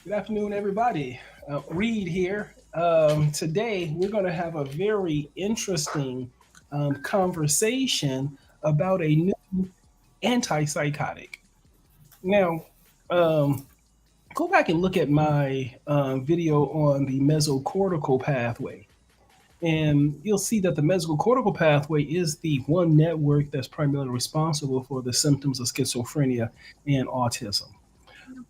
Good afternoon, everybody. Reed here. Today, we're going to have a very interesting conversation about a new antipsychotic. Now, um, go back and look at my video on the mesocortical pathway, and you'll see that the mesocortical pathway is the one network that's primarily responsible for the symptoms of schizophrenia and autism.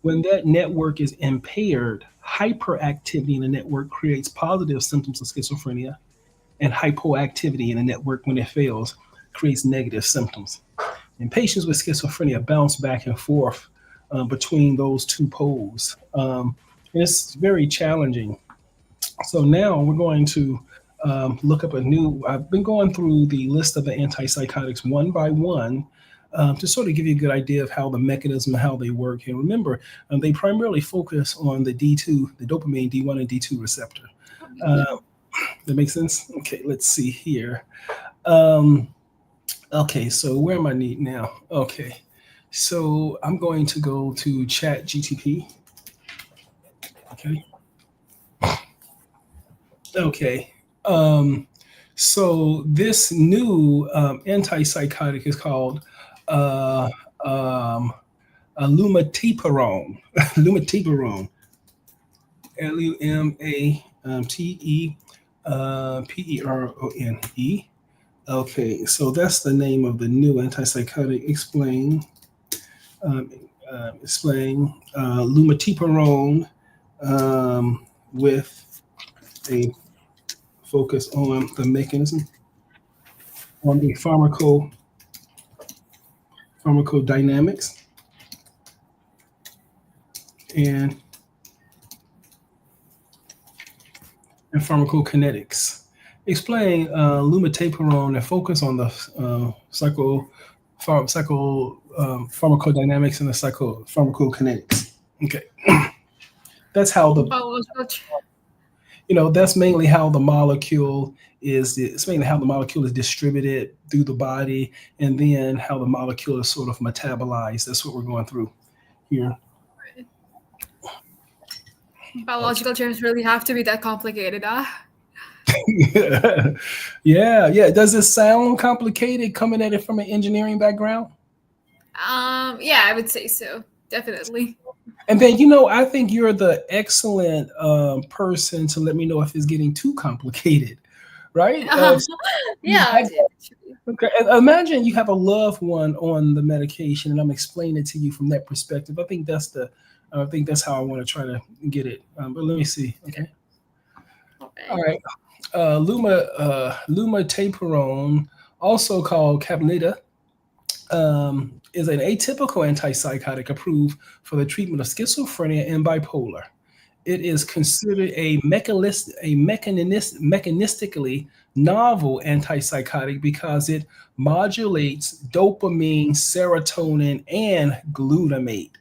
When that network is impaired, hyperactivity in the network creates positive symptoms of schizophrenia, and hypoactivity in the network, when it fails, creates negative symptoms. And patients with schizophrenia bounce back and forth between those two poles. And it's very challenging. So now we're going to look up a new. I've been going through the list of the antipsychotics one by one to sort of give you a good idea of how the mechanism, how they work. And remember, they primarily focus on the D2, the dopamine D1 and D2 receptor. Yeah. Uh, that makes sense? Okay, let's see here. Um, okay, so where am I need now? Okay, so I'm going to go to Chat GTP. Okay, okay. Um, so this new antipsychotic is called uh, um, lumateperone. Lumateperone. Lumateperone. Okay, so that's the name of the new antipsychotic. Um, Explain lumateperone with a focus on the mechanism, on the pharmacodynamics, and, and pharmacokinetics. Explain lumateperone and focus on the pharmacodynamics and the pharmacokinetics. Okay, that's how the Biological. that's mainly how the molecule is. It's mainly how the molecule is distributed through the body, and then how the molecule is sort of metabolized. That's what we're going through here. Okay. Biological terms really have to be that complicated, Yeah, yeah. Does it sound complicated coming at it from an engineering background? Yeah, I would say so. Definitely. And then, I think you're the excellent person to let me know if it's getting too complicated, right? You Yeah. have, okay, and imagine you have a loved one on the medication, and I'm explaining it to you from that perspective. I think that's how I want to try to get it. But let me see. Okay. All Okay. right. Lumateperone, also called Caplyta, is an atypical antipsychotic approved for the treatment of schizophrenia and bipolar. It is considered mechanistically novel antipsychotic because it modulates dopamine, serotonin, and glutamate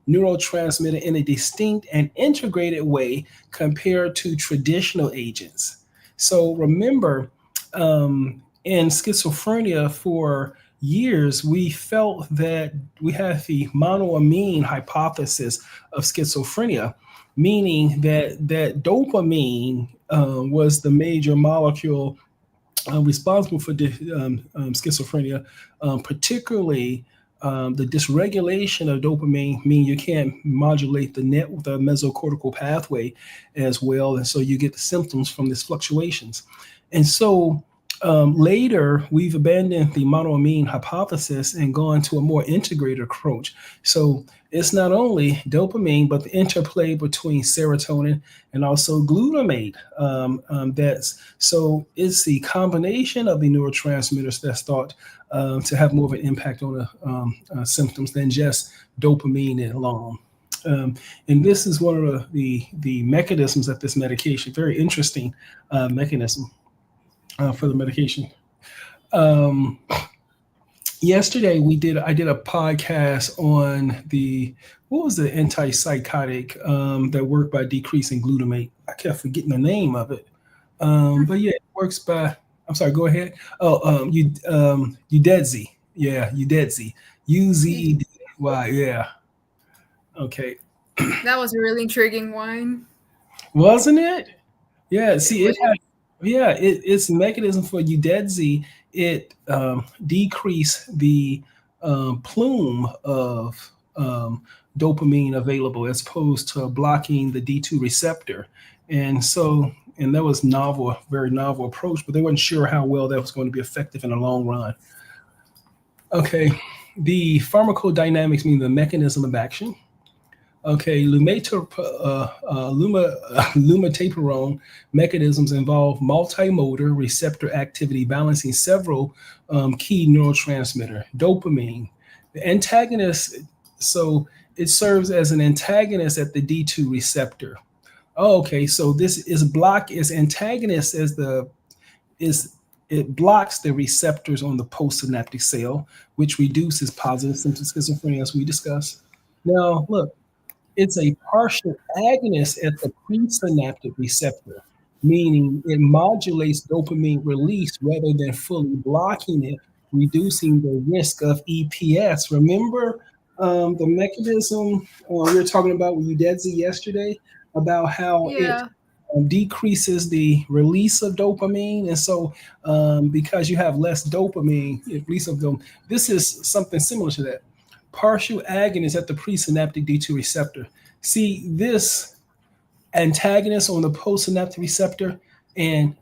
neurotransmitter in a distinct and integrated way compared to traditional agents. So remember, in schizophrenia for years, we felt that we had the monoamine hypothesis of schizophrenia, meaning that dopamine was the major molecule responsible for schizophrenia, particularly the dysregulation of dopamine mean you can't modulate the mesocortical pathway as well, and so you get the symptoms from these fluctuations. And so later, we've abandoned the monoamine hypothesis and gone to a more integrated approach. So it's not only dopamine, but the interplay between serotonin and also glutamate. That's so it's the combination of the neurotransmitters that's thought to have more of an impact on the symptoms than just dopamine alone. And this is one of the mechanisms of this medication. Very interesting mechanism for the medication. Um, Yesterday I did a podcast on the what was the antipsychotic that worked by decreasing glutamate. I kept forgetting the name of it. But yeah, it works by. I'm sorry. Go ahead. Oh, Udezi. Yeah, Udezi. You- Uzedy. Yeah. Okay. That was a really intriguing one. wasn't it? Yeah. It See, it was. had its mechanism for UDENZ. It decreased the plume of dopamine available as opposed to blocking the D2 receptor. And so, and that was novel, very novel approach, but they weren't sure how well that was going to be effective in the long run. Okay, the pharmacodynamics mean the mechanism of action. Okay, lumateperone mechanisms involve multimodal receptor activity balancing several key neurotransmitter, dopamine. The antagonist, so it serves as an antagonist at the D2 receptor. Oh, okay, so this is antagonist as the is it blocks the receptors on the postsynaptic cell, which reduces positive symptoms of schizophrenia, as we discussed. Now, look, it's a partial agonist at the presynaptic receptor, meaning it modulates dopamine release rather than fully blocking it, reducing the risk of EPS. Remember the mechanism we were talking about with Udezi yesterday about how it Yeah. decreases the release of dopamine. And so, because you have less dopamine, release of them, this is something similar to that. Partial agonist at the presynaptic D2 receptor. See, this antagonist on the postsynaptic receptor and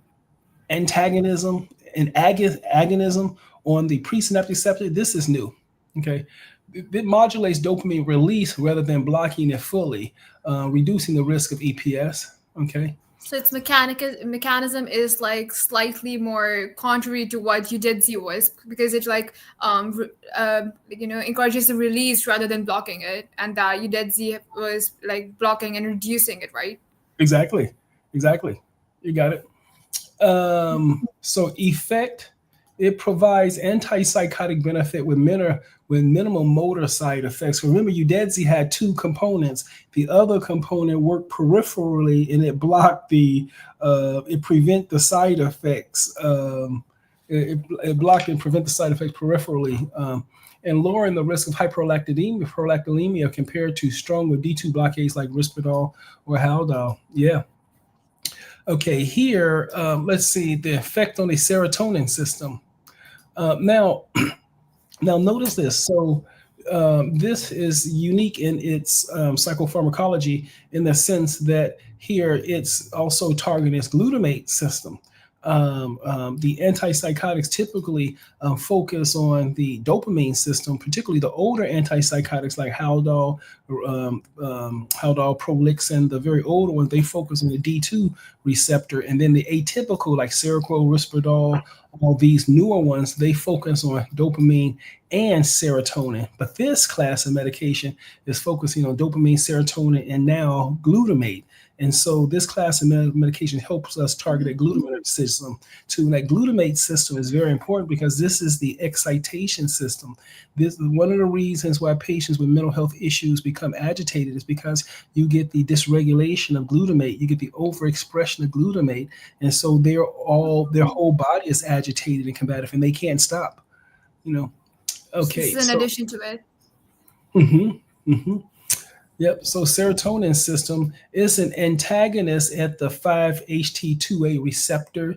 antagonism and agonism on the presynaptic receptor, this is new. Okay. It modulates dopamine release rather than blocking it fully, reducing the risk of EPS. Okay. So its mechanism is like slightly more contrary to what you did see was, because it like encourages the release rather than blocking it, and that you did see was like blocking and reducing it, right? Exactly. Exactly. You got it. So effect, it provides antipsychotic benefit with minimal motor side effects. Remember, Udezi had two components. The other component worked peripherally, and it blocked it prevent the side effects. It blocked and prevent the side effects peripherally. And lowering the risk of hyperlactinemia compared to stronger D2 blockades like Risperdal or Haldol. Yeah. Okay, here, let's see the effect on the serotonin system. Now, now notice this. So, this is unique in its psychopharmacology in the sense that here it's also targeting its glutamate system. The antipsychotics typically focus on the dopamine system, particularly the older antipsychotics like Haldol, Prolixin, the very older ones, they focus on the D2 receptor. And then the atypical like Seroquel, Risperdal, all these newer ones, they focus on dopamine and serotonin. But this class of medication is focusing on dopamine, serotonin, and now glutamate. And so this class of medication helps us target a glutamate system too. And that glutamate system is very important because this is the excitation system. This is one of the reasons why patients with mental health issues become agitated is because you get the dysregulation of glutamate, you get the overexpression of glutamate, and so their whole body is agitated and combative, and they can't stop. You know. So this Okay, is an so. addition to it. Mhm, mhm. Yep. So serotonin system is an antagonist at the 5-HT2A receptor.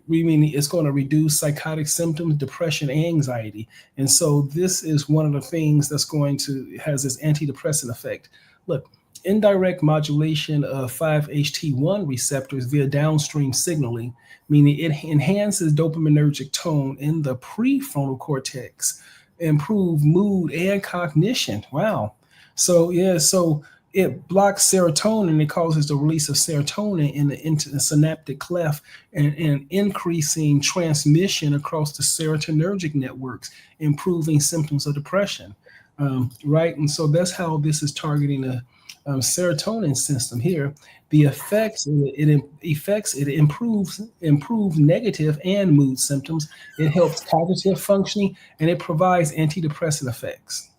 Meaning it's going to reduce psychotic symptoms, depression, and anxiety. And so this is one of the things that's going to has this antidepressant effect. Look, indirect modulation of 5-HT1 receptors via downstream signaling, meaning it enhances dopaminergic tone in the prefrontal cortex, improve mood and cognition. Wow. So yeah, so it blocks serotonin. It causes the release of serotonin in the synaptic cleft and increasing transmission across the serotonergic networks, improving symptoms of depression. Right, and so that's how this is targeting the serotonin system here. The effects it improves negative and mood symptoms. It helps cognitive functioning and it provides antidepressant effects.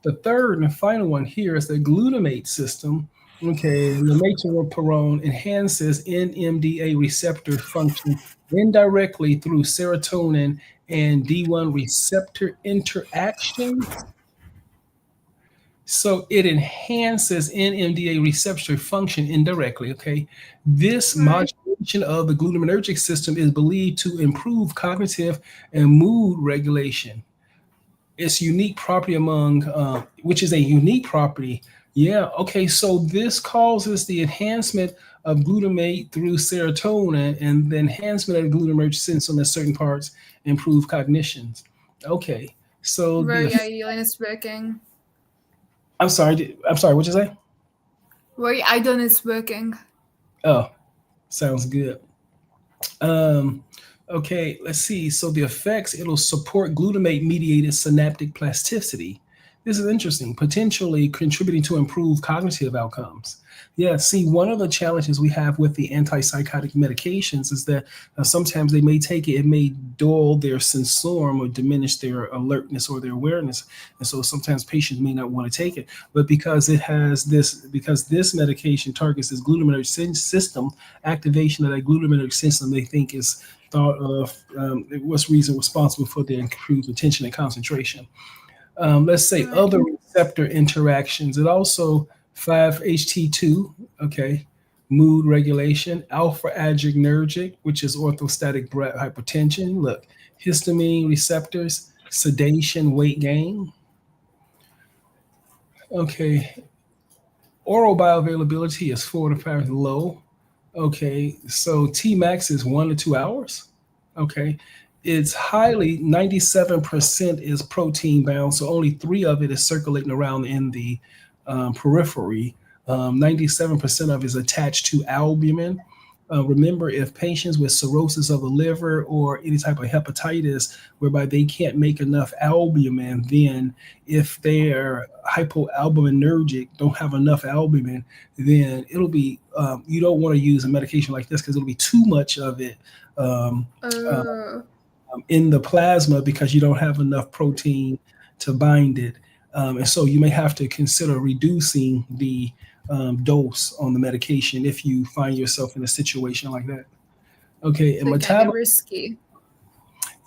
The third and final one here is the glutamate system. Okay, lumateperone enhances NMDA receptor function indirectly through serotonin and D1 receptor interaction. So it enhances NMDA receptor function indirectly. Okay, this Right. modulation of the glutamatergic system is believed to improve cognitive and mood regulation. Its unique property among, which is a unique property. Yeah. Okay. So this causes the enhancement of glutamate through serotonin, and the enhancement of the glutamatergic system in certain parts improve cognitions. Okay. So the Very ideal and it's working. I'm sorry. I'm sorry. What'd you say? Very ideal and it's working. Oh, sounds good. Um, okay, let's see. So the effects, it'll support glutamate mediated synaptic plasticity. This is interesting, potentially contributing to improved cognitive outcomes. Yeah, see, one of the challenges we have with the antipsychotic medications is that sometimes they may take it, it may dull their sensorium or diminish their alertness or their awareness. And so sometimes patients may not want to take it. But because this medication targets this glutamatergic system, activation of that glutamatergic system, they think is thought of what's reason responsible for the improved attention and concentration. Let's say Right. other receptor interactions. It also 5-HT2, okay, mood regulation, alpha adrenergic, which is orthostatic hypotension. Look, histamine receptors, sedation, weight gain. Okay, oral bioavailability is 4 to 5 low. Okay, so T max is 1 to 2 hours. Okay, it's highly 97% is protein bound, so only three of it is circulating around in the periphery. 97% of it is attached to albumin. Remember, if patients with cirrhosis of the liver or any type of hepatitis, whereby they can't make enough albumin, then if they're hypoalbuminergic, don't have enough albumin, then it'll be you don't want to use a medication like this because it'll be too much of it um, uh, Oh, in the plasma because you don't have enough protein to bind it. And so you may have to consider reducing the dose on the medication if you find yourself in a situation like that. Okay, and so it can be metabolism. risky.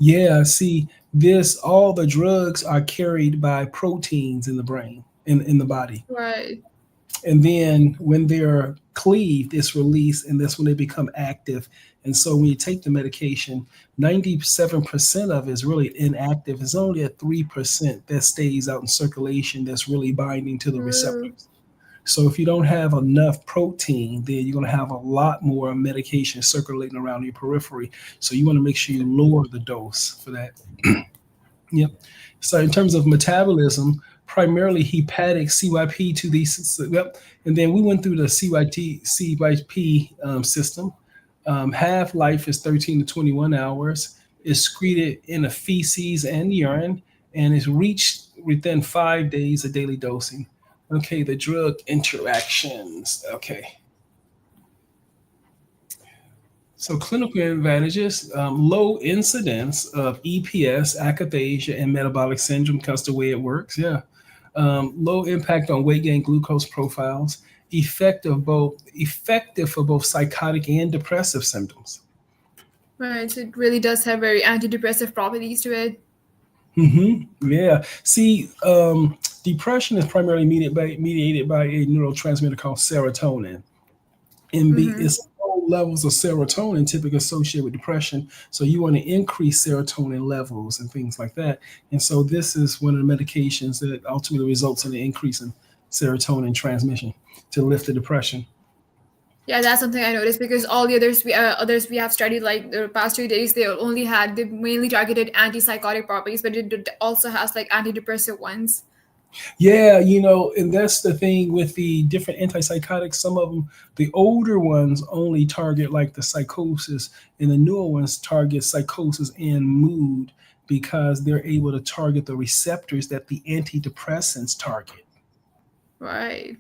Yeah, see, this all the drugs are carried by proteins in the brain, in the body. Right. And then when they're cleaved, it's released, and that's when they become active. And so when you take the medication, 97% of it is really inactive. It's only at 3% that stays out in circulation that's really binding to the Oh, receptors. So if you don't have enough protein, then you're going to have a lot more medication circulating around your periphery. So you want to make sure you lower the dose for that. Yep. So in terms of metabolism, primarily hepatic CYP to these. Yep. And then we went through the CYP system. Half life is 13 to 21 hours. It's excreted in the feces and urine, and is reached within 5 days of daily dosing. Okay, the drug interactions. Okay. So clinical advantages, low incidence of EPS, akathisia, and metabolic syndrome because the way it works. Yeah. Low impact on weight gain glucose profiles, effective for both psychotic and depressive symptoms. right. So it really does have very antidepressive properties to it. Yeah. See, depression is primarily mediated by a neurotransmitter called serotonin. Mm-hmm. It's low levels of serotonin typically associated with depression. So you want to increase serotonin levels and things like that. And so this is one of the medications that ultimately results in an increase in serotonin transmission to lift the depression. Yeah, that's something I noticed because all the others we have studied like the past 2 days they mainly targeted antipsychotic properties, but it also has like antidepressive ones. Yeah, and that's the thing with the different antipsychotics. Some of them, the older ones only target like the psychosis, and the newer ones target psychosis and mood because they're able to target the receptors that the antidepressants target. Right.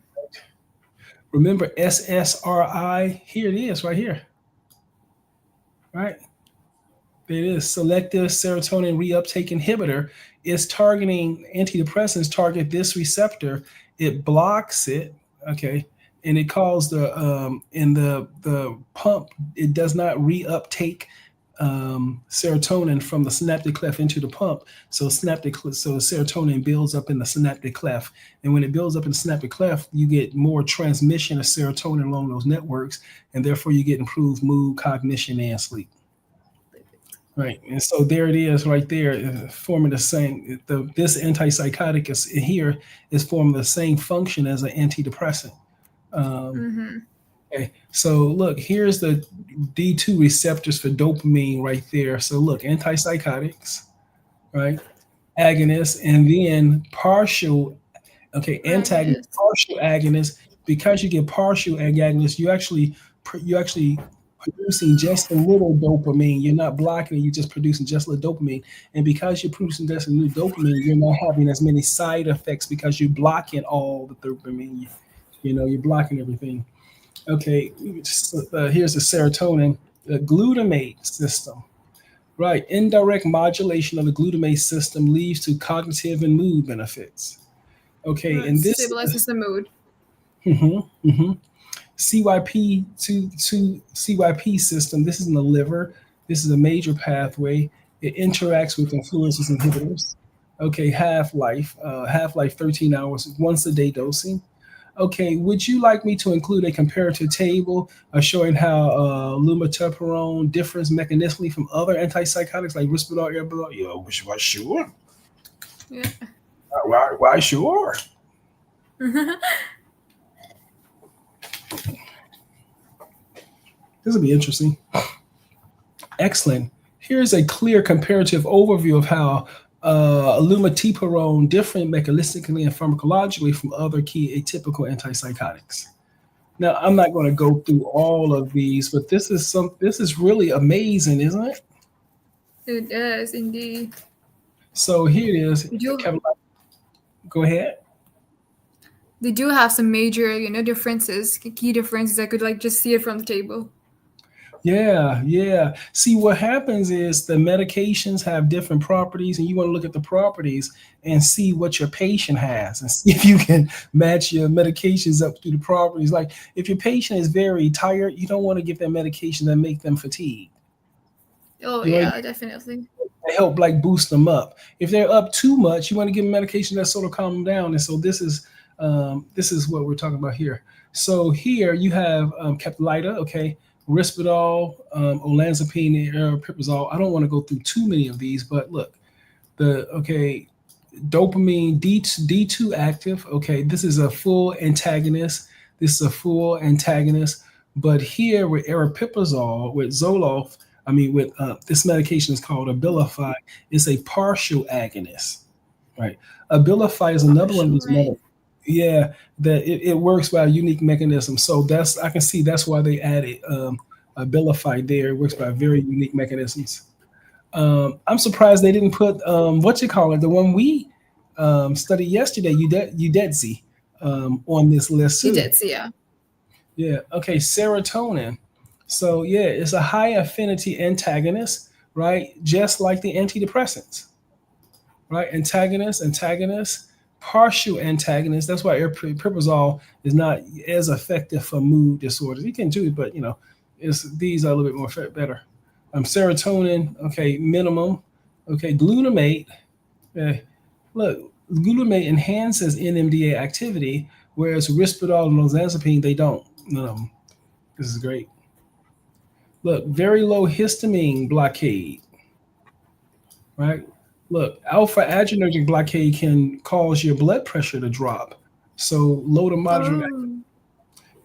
Remember SSRI? Here it is, right here, right? It is selective serotonin reuptake inhibitor. Is targeting antidepressants target this receptor. It blocks it, okay, and it calls the in the pump. It does not reuptake serotonin from the synaptic cleft into the pump. So serotonin builds up in the synaptic cleft, and when it builds up in the synaptic cleft, you get more transmission of serotonin along those networks, and therefore you get improved mood, cognition, and sleep. Right, and so there it is, right there, forming the same. This antipsychotic is here is forming the same function as an antidepressant. Um, Mm-hmm. Okay, so look, here's the D2 receptors for dopamine right there. So look, antipsychotics, right? Agonists, and then partial, okay, antagonist, Agnes. partial agonist. Because you get partial agonists, you actually producing just a little dopamine. You're not blocking it, you're just producing just a little dopamine. And because you're producing just a little dopamine, you're not having as many side effects because you're blocking all the dopamine. You're blocking everything. Okay, here's the serotonin, the glutamate system. Right, indirect modulation of the glutamate system leads to cognitive and mood benefits. Okay, Right. and this Stabilizes the mood. mhm, mhm. CYP CYP system. This is in the liver. This is a major pathway. It interacts with influences inhibitors. Okay, half life 13 hours, once a day dosing. Okay, would you like me to include a comparative table showing how lumateperone differs mechanistically from other antipsychotics like Risperdal, Erbadal? Yeah, why, sure. Yeah. Why, sure. This will be interesting. Excellent. Here's a clear comparative overview of how lumateperone different mechanistically and pharmacologically from other key atypical antipsychotics. Now, I'm not going to go through all of these, but this is really amazing, isn't it? It is indeed. So here it is. They do, Kevin, go ahead. they do have some major, differences, key differences. I could like just see it from the table. Yeah, yeah. See, what happens is the medications have different properties, and you want to look at the properties and see what your patient has and see if you can match your medications up to the properties. Like if your patient is very tired, you don't want to give them medication that make them fatigued. Oh You want yeah, definitely. to help like boost them up. If they're up too much, you want to give them medication that sort of calm them down. And so this is what we're talking about here. So here you have Caplyta, okay, Risperdal, olanzapine, and aripiprazole. I don't want to go through too many of these, but look, dopamine D2 active. Okay, this is a full antagonist. This is a full antagonist. But here with aripiprazole, with Zoloft, with this medication is called Abilify. It's a partial agonist, right? Abilify is another one of Partial, these right. yeah, that it works by a unique mechanism. So I can see that's why they added Abilify there. It works by very unique mechanisms. I'm surprised they didn't put what you call it, the one we studied yesterday, Udezi, on this list You too. did, see, yeah. Yeah. Okay. Serotonin. So yeah, it's a high affinity antagonist, right? Just like the antidepressants, right? Antagonist, partial antagonist. That's why aripiprazole is not as effective for mood disorders. You can do it, but these are a little bit more better. Serotonin, okay, minimum. Okay, glutamate. Okay, look, glutamate enhances NMDA activity, whereas Risperdal and olanzapine they don't. This is great. Look, very low histamine blockade, right? Look, alpha adrenergic blockade can cause your blood pressure to drop. So low to moderate, Oh,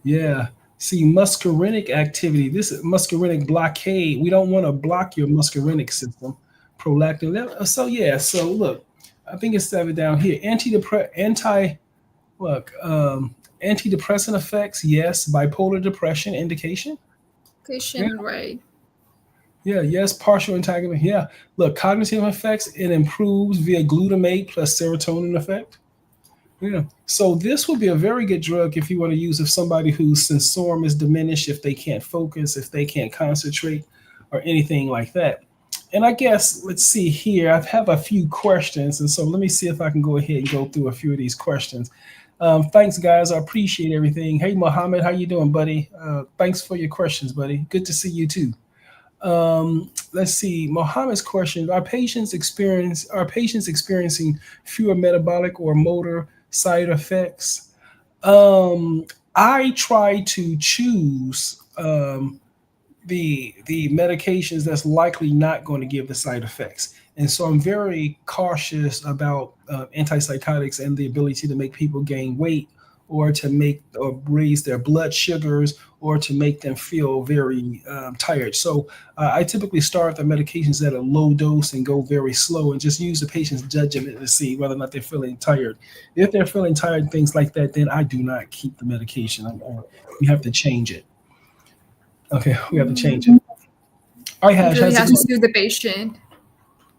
yeah. See, muscarinic activity. This is muscarinic blockade. We don't want to block your muscarinic system. Prolactin. So yeah. So look, I think it's seven down here. Look, antidepressant effects. Yes. Bipolar depression indication. Yeah. patient, right. Yeah, yes, partial antagonist. Yeah. Look, cognitive effects, it improves via glutamate plus serotonin effect. Yeah. So this would be a very good drug if you want to use if somebody whose sensorium is diminished, if they can't focus, if they can't concentrate, or anything like that. And I guess let's see here. I have a few questions, and so let me see if I can go ahead and go through a few of these questions. Thanks, guys. I appreciate everything. Hey, Mohammed, how you doing, buddy? Thanks for your questions, buddy. Good to see you too. Let's see. Mohammed's question: Are patients experiencing fewer metabolic or motor side effects? Um, I try to choose the medications that's likely not going to give the side effects. And so I'm very cautious about antipsychotics and the ability to make people gain weight or to make or raise their blood sugars or to make them feel very tired. So I typically start the medications at a low dose and go very slow and just use the patient's judgment to see whether or not they're feeling tired. If they're feeling tired, things like that, then I do not keep the medication. We have to change it. Okay, we have to change it. All right, It Hash, really how's it has to going? suit the patient.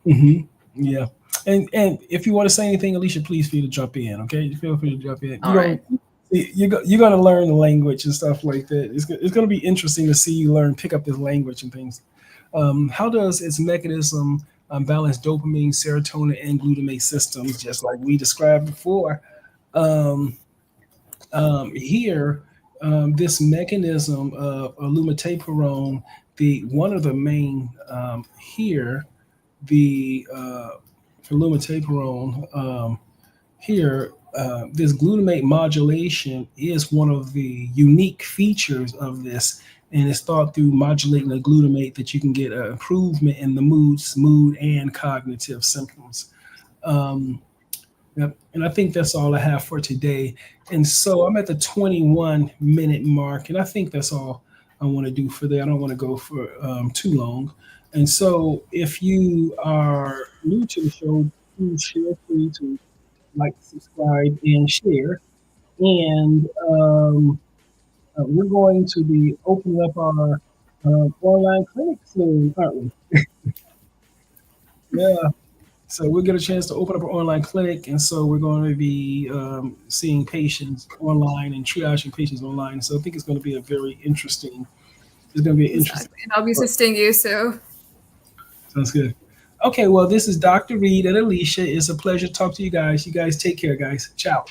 Hmm. Yeah, and if you want to say anything, Alicia, please feel to jump in. Okay, feel free to jump in. All right. You're gonna learn the language and stuff like that. It's gonna be interesting to see you learn, pick up this language and things. How does its mechanism balance dopamine, serotonin, and glutamate systems, just like we described before? Um, Here, this mechanism of lumateperone, the one of the main here, the for lumateperone here, this glutamate modulation is one of the unique features of this, and it's thought through modulating the glutamate that you can get an improvement in the mood, and cognitive symptoms. Um, Yep. And I think that's all I have for today. And so I'm at the 21-minute mark, and I think that's all I want to do for that. I don't want to go for too long. And so if you are new to the show, please feel free to like, subscribe, and share. And we're going to be opening up our online clinic soon, aren't we? Yeah. So we'll get a chance to open up an online clinic, and so we're going to be seeing patients online and triaging patients online. So I think it's going to be a very interesting. It's going to be an interesting. Exactly. And I'll be assisting you. So Sounds good. Okay, well, this is Dr. Reed and Alicia. It's a pleasure to talk to you guys. You guys take care, guys. Ciao.